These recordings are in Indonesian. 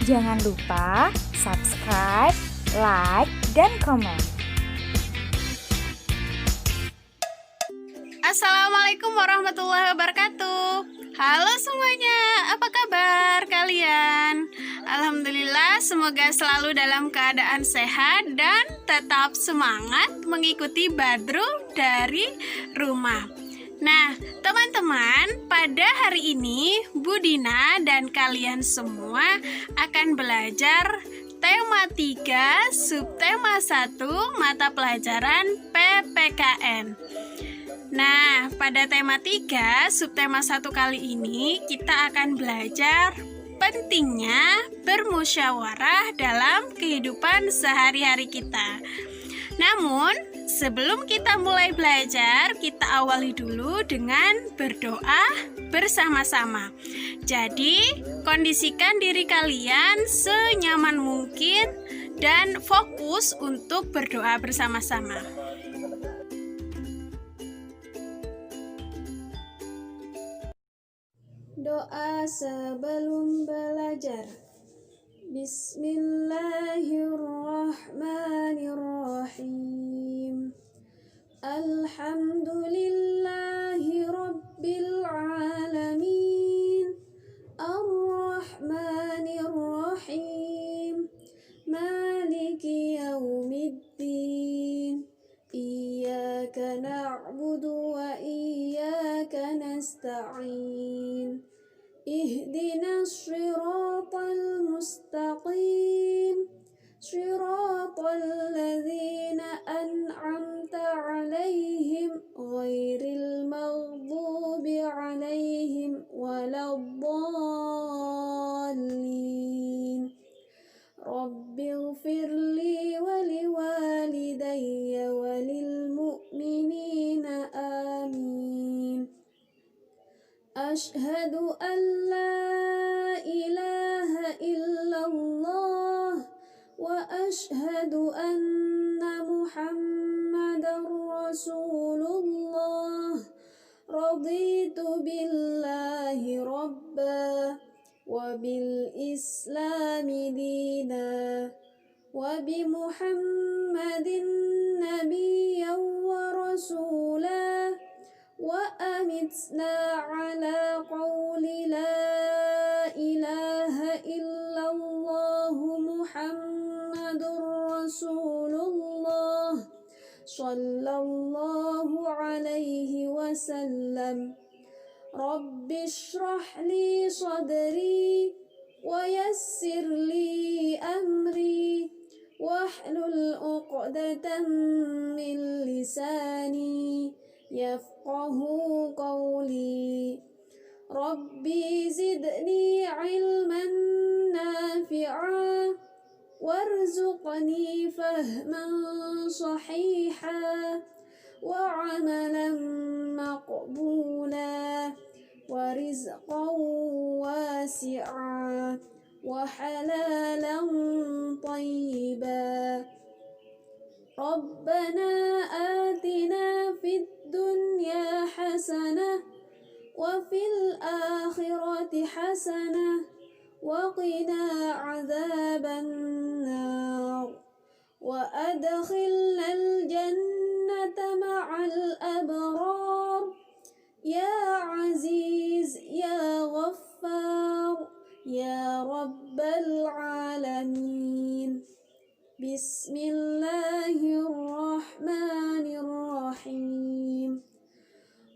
Jangan lupa subscribe, like, dan komen. Assalamualaikum warahmatullahi wabarakatuh. Halo semuanya, apa kabar kalian? Alhamdulillah, semoga selalu dalam keadaan sehat dan tetap semangat mengikuti Badrul dari rumah. Nah, teman-teman, pada hari ini Bu Dina dan kalian semua akan belajar tema 3, subtema 1, mata pelajaran PPKN. Nah, pada tema 3, subtema 1 kali ini kita akan belajar pentingnya bermusyawarah dalam kehidupan sehari-hari kita. Namun, sebelum kita mulai belajar, kita awali dulu dengan berdoa bersama-sama. Jadi, kondisikan diri kalian senyaman mungkin dan fokus untuk berdoa bersama-sama. Doa sebelum belajar. Bismillahirrahmanirrahim. Alhamdulillahi rabbil alamin. Ar-Rahmanir-Rahim. Maliki yaumiddin. Iyyaka na'budu wa iyyaka nasta'in. Ihdinas siratal mustaqim. Siratal ladzina an'amta 'alaihim ghairil maghdubi 'alaihim waladdallin. Rabbighfirli wa liwalidayya wa lil mu'minina amin. Ashhadu an la ilaha illallah wa ashhadu anna Muhammadar Rasulullah. Raditu billahi rabba wa bil islami dina wa bi Muhammadin nabiyyan wa rasulah. Wa amitna ala qawli la ilaha illallah Muhammadur Rasulullah sallallahu alaihi wasallam. Rabbi shrah li sadri wa yassir li amri wahlul 'uqdatam min lisani yafqahu qawli. Rabbi zidni ilman nafi'a warzuqni fahman sahiha wa 'amalan maqbula wa rizqan wasi'a wa halalan tayyiba. Rabbana atina fid dunya hasanah wa fil akhirati hasanah wa qina adzaban nar wa adkhilnal jannata ma'al abrar ya aziz ya ghaffar ya rabbal alamin. Bismillahirrahmanirrahim.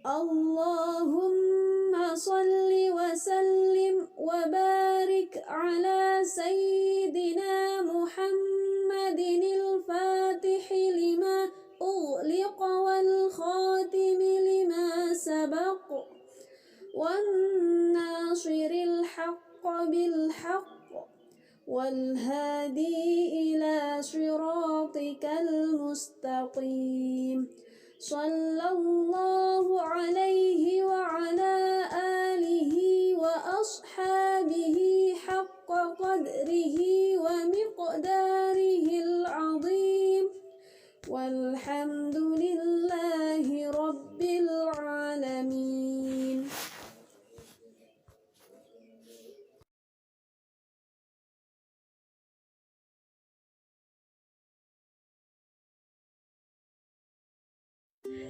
Allahumma salli wa sallim wa barik ala sayyidina Muhammadinil fatihi lima ughliqa wal khatimi lima sabaq wan nasiril haqqa bil haqq والهادي إلى صراطك المستقيم. صلى الله عليه وعلى آله وأصحابه حق قدره ومقداره العظيم. والحمد لله رب العالمين.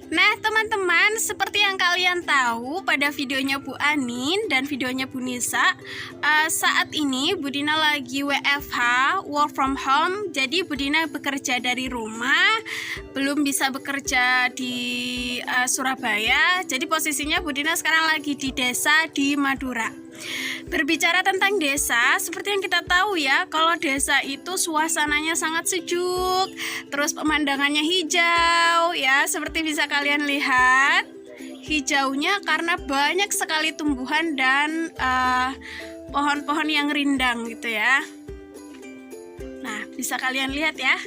Nah teman-teman, seperti yang kalian tahu pada videonya Bu Anin dan videonya Bu Nisa, saat ini Bu Dina lagi WFH, work from home. Jadi Bu Dina bekerja dari rumah, belum bisa bekerja di Surabaya. Jadi posisinya Bu Dina sekarang lagi di desa di Madura. Berbicara tentang desa, seperti yang kita tahu ya, kalau desa itu suasananya sangat sejuk, terus pemandangannya hijau ya, seperti bisa kalian lihat. Hijaunya karena banyak sekali tumbuhan dan pohon-pohon yang rindang gitu ya. Nah, bisa kalian lihat ya.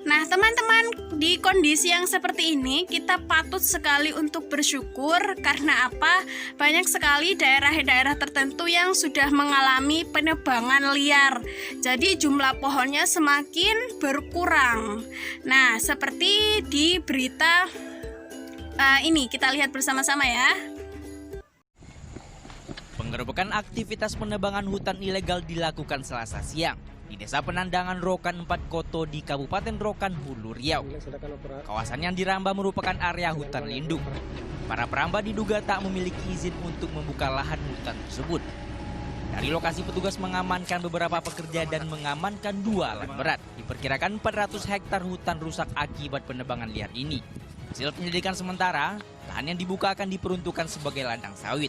Nah teman-teman, di kondisi yang seperti ini kita patut sekali untuk bersyukur. Karena apa? Banyak sekali daerah-daerah tertentu yang sudah mengalami penebangan liar. Jadi jumlah pohonnya semakin berkurang. Nah seperti di berita ini, kita lihat bersama-sama ya. Penggerbekan aktivitas penebangan hutan ilegal dilakukan Selasa siang di Desa Penandangan Rokan 4 Koto di Kabupaten Rokan, Hulu Riau. Kawasan yang dirambah merupakan area hutan lindung. Para perambah diduga tak memiliki izin untuk membuka lahan hutan tersebut. Dari lokasi petugas mengamankan beberapa pekerja dan mengamankan 2 alat berat. Diperkirakan 400 hektar hutan rusak akibat penebangan liar ini. Hasil penyelidikan sementara, lahan yang dibuka akan diperuntukkan sebagai ladang sawit.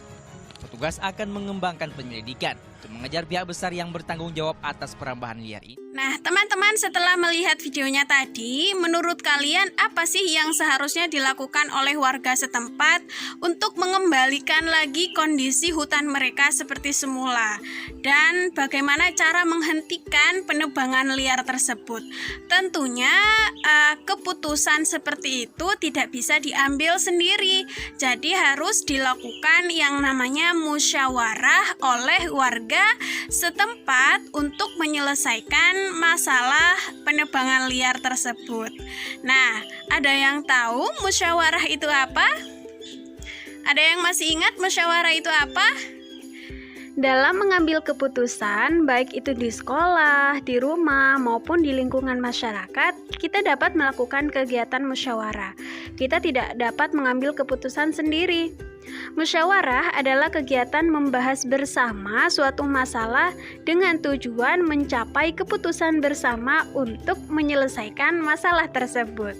Petugas akan mengembangkan penyelidikan untuk mengejar pihak besar yang bertanggung jawab atas perambahan liar ini. Nah teman-teman, setelah melihat videonya tadi, menurut kalian apa sih yang seharusnya dilakukan oleh warga setempat untuk mengembalikan lagi kondisi hutan mereka seperti semula? Dan bagaimana cara menghentikan penebangan liar tersebut? Tentunya keputusan seperti itu tidak bisa diambil sendiri. Jadi harus dilakukan yang namanya musyawarah oleh warga setempat untuk menyelesaikan masalah penebangan liar tersebut. Nah, ada yang tahu musyawarah itu apa? Ada yang masih ingat musyawarah itu apa? Dalam mengambil keputusan, baik itu di sekolah, di rumah, maupun di lingkungan masyarakat, kita dapat melakukan kegiatan musyawarah. Kita tidak dapat mengambil keputusan sendiri. Musyawarah adalah kegiatan membahas bersama suatu masalah dengan tujuan mencapai keputusan bersama untuk menyelesaikan masalah tersebut.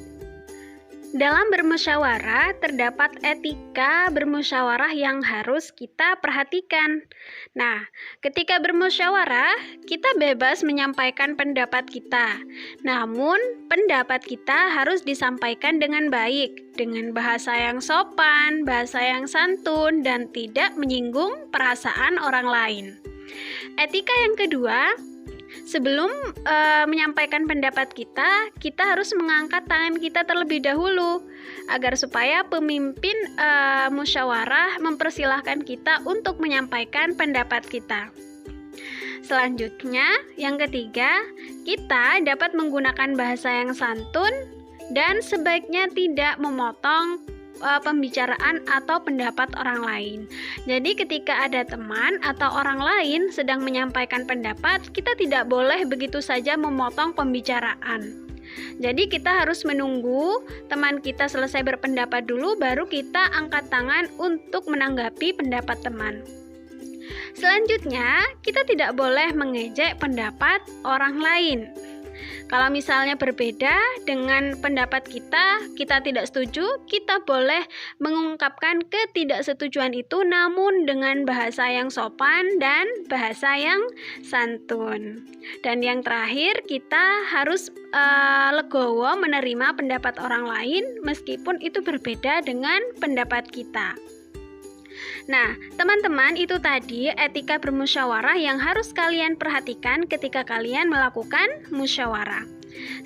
Dalam bermusyawarah, terdapat etika bermusyawarah yang harus kita perhatikan. Nah, ketika bermusyawarah, kita bebas menyampaikan pendapat kita. Namun, pendapat kita harus disampaikan dengan baik, dengan bahasa yang sopan, bahasa yang santun, dan tidak menyinggung perasaan orang lain. Etika yang kedua, sebelum menyampaikan pendapat kita harus mengangkat tangan kita terlebih dahulu agar supaya pemimpin musyawarah mempersilahkan kita untuk menyampaikan pendapat kita. Selanjutnya, yang ketiga, kita dapat menggunakan bahasa yang santun dan sebaiknya tidak memotong pembicaraan atau pendapat orang lain. Jadi ketika ada teman atau orang lain sedang menyampaikan pendapat, kita tidak boleh begitu saja memotong pembicaraan. Jadi kita harus menunggu teman kita selesai berpendapat dulu, baru kita angkat tangan untuk menanggapi pendapat teman. Selanjutnya, kita tidak boleh mengejek pendapat orang lain. Kalau misalnya berbeda dengan pendapat kita tidak setuju, kita boleh mengungkapkan ketidaksetujuan itu namun dengan bahasa yang sopan dan bahasa yang santun. Dan yang terakhir, kita harus legowo menerima pendapat orang lain meskipun itu berbeda dengan pendapat kita. Nah, teman-teman, itu tadi etika bermusyawarah yang harus kalian perhatikan ketika kalian melakukan musyawarah.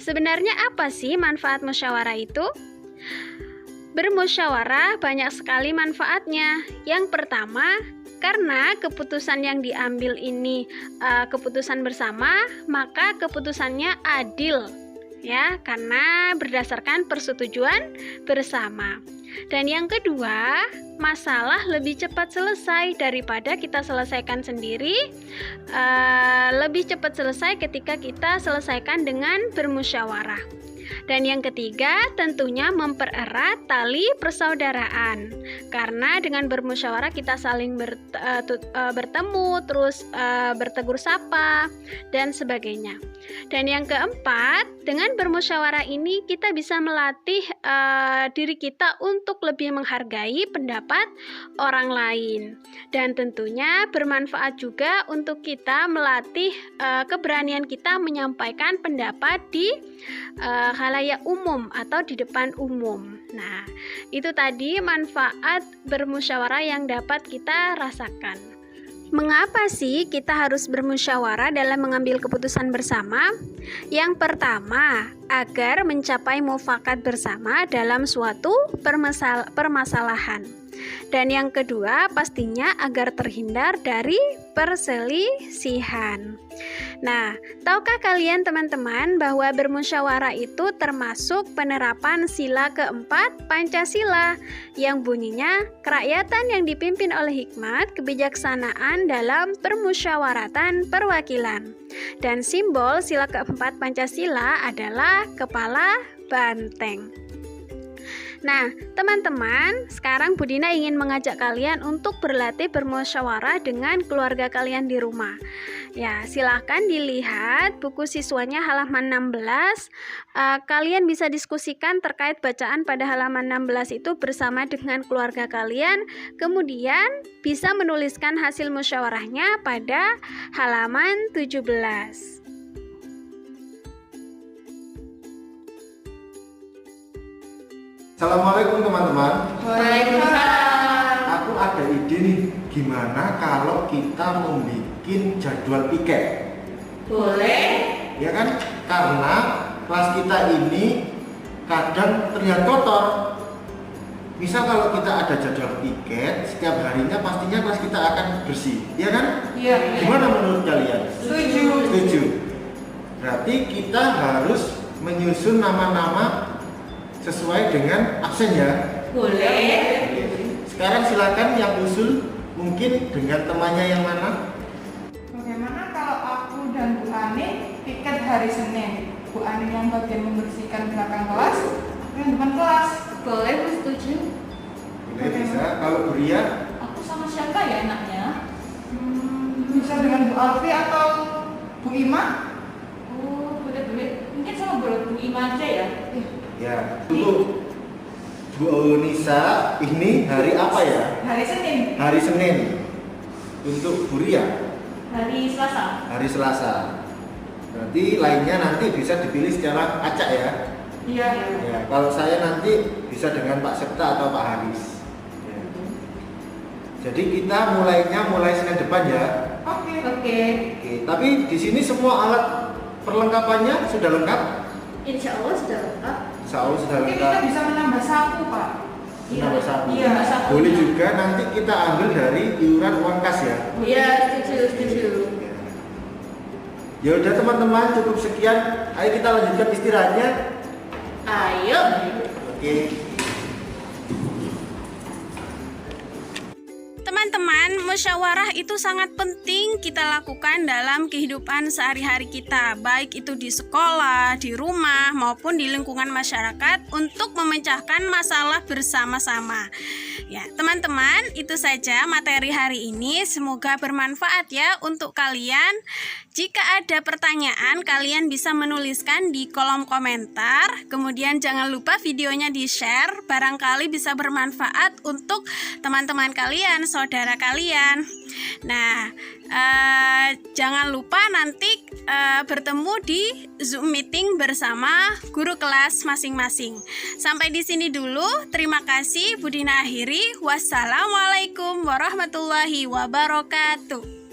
Sebenarnya apa sih manfaat musyawarah itu? Bermusyawarah banyak sekali manfaatnya. Yang pertama, karena keputusan yang diambil ini keputusan bersama, maka keputusannya adil. Ya, karena berdasarkan persetujuan bersama. Dan yang kedua, masalah lebih cepat selesai daripada kita selesaikan sendiri. Lebih cepat selesai ketika kita selesaikan dengan bermusyawarah. Dan yang ketiga, tentunya mempererat tali persaudaraan. Karena dengan bermusyawarah kita saling bertemu, terus bertegur sapa, dan sebagainya. Dan yang keempat, dengan bermusyawarah ini kita bisa melatih diri kita untuk lebih menghargai pendapat orang lain. Dan tentunya bermanfaat juga untuk kita melatih keberanian kita menyampaikan pendapat di khalayak umum atau di depan umum. Nah, itu tadi manfaat bermusyawarah yang dapat kita rasakan. Mengapa sih kita harus bermusyawarah dalam mengambil keputusan bersama? Yang pertama, agar mencapai mufakat bersama dalam suatu permasalahan. Dan yang kedua, pastinya agar terhindar dari perselisihan. Nah, tahukah kalian teman-teman bahwa bermusyawarah itu termasuk penerapan sila keempat Pancasila yang bunyinya kerakyatan yang dipimpin oleh hikmat, kebijaksanaan dalam permusyawaratan perwakilan. Dan simbol sila keempat Pancasila adalah kepala banteng. Nah, teman-teman, sekarang Budina ingin mengajak kalian untuk berlatih bermusyawarah dengan keluarga kalian di rumah. Ya, silahkan dilihat buku siswanya halaman 16. Kalian bisa diskusikan terkait bacaan pada halaman 16 itu bersama dengan keluarga kalian. Kemudian bisa menuliskan hasil musyawarahnya pada halaman 17. Assalamualaikum teman-teman. Waalaikumsalam. Aku ada ide nih, gimana kalau kita membuat jadwal piket? Boleh. Ya kan? Karena kelas kita ini kadang terlihat kotor. Misal kalau kita ada jadwal piket, setiap harinya pastinya kelas kita akan bersih, ya kan? Iya. Gimana menurut kalian? Setuju. Setuju. Berarti kita harus menyusun nama-nama sesuai dengan absen ya. Boleh. Sekarang silakan yang usul, mungkin dengan temannya yang mana? Bagaimana kalau aku dan Bu Ani piket hari Senin? Bu Ani yang bagian membersihkan belakang kelas, aku yang depan kelas. Boleh, Bu, setuju. Boleh, bisa. Kalau Bu Ria? Aku sama siapa ya enaknya? Bisa dengan Bu Alfi atau Bu Ima? Oh, boleh. Mungkin sama Bu Ima aja ya. Ya. Untuk Bu Nisa, ini hari apa ya? Hari Senin. Hari Senin. Untuk Bu Ria? Hari Selasa. Hari Selasa. Berarti lainnya nanti bisa dipilih secara acak ya? Iya. Ya, kalau saya nanti bisa dengan Pak Septa atau Pak Haris. Ya. Jadi kita mulai Senin depan ya. Oke. Oke. Oke, tapi di sini semua alat perlengkapannya sudah lengkap? Insya Allah sudah lengkap. Insya Allah sudah Mungkin lengkap. kita bisa menambah sapu, Pak. Menambah sapu. Iya, sapu. Boleh juga nanti kita ambil dari iuran uang kas ya. Iya, setuju. Ya udah teman-teman, cukup sekian. Ayo kita lanjutkan istirahatnya. Ayo. Oke. Teman-teman, musyawarah itu sangat penting kita lakukan dalam kehidupan sehari-hari kita, baik itu di sekolah, di rumah, maupun di lingkungan masyarakat untuk memecahkan masalah bersama-sama. Ya, teman-teman, itu saja materi hari ini. Semoga bermanfaat ya untuk kalian. Jika ada pertanyaan, kalian bisa menuliskan di kolom komentar. Kemudian jangan lupa videonya di-share, barangkali bisa bermanfaat untuk teman-teman kalian, saudara kalian. Nah, jangan lupa nanti bertemu di Zoom meeting bersama guru kelas masing-masing. Sampai di sini dulu. Terima kasih. Budina akhiri. Wassalamualaikum warahmatullahi wabarakatuh.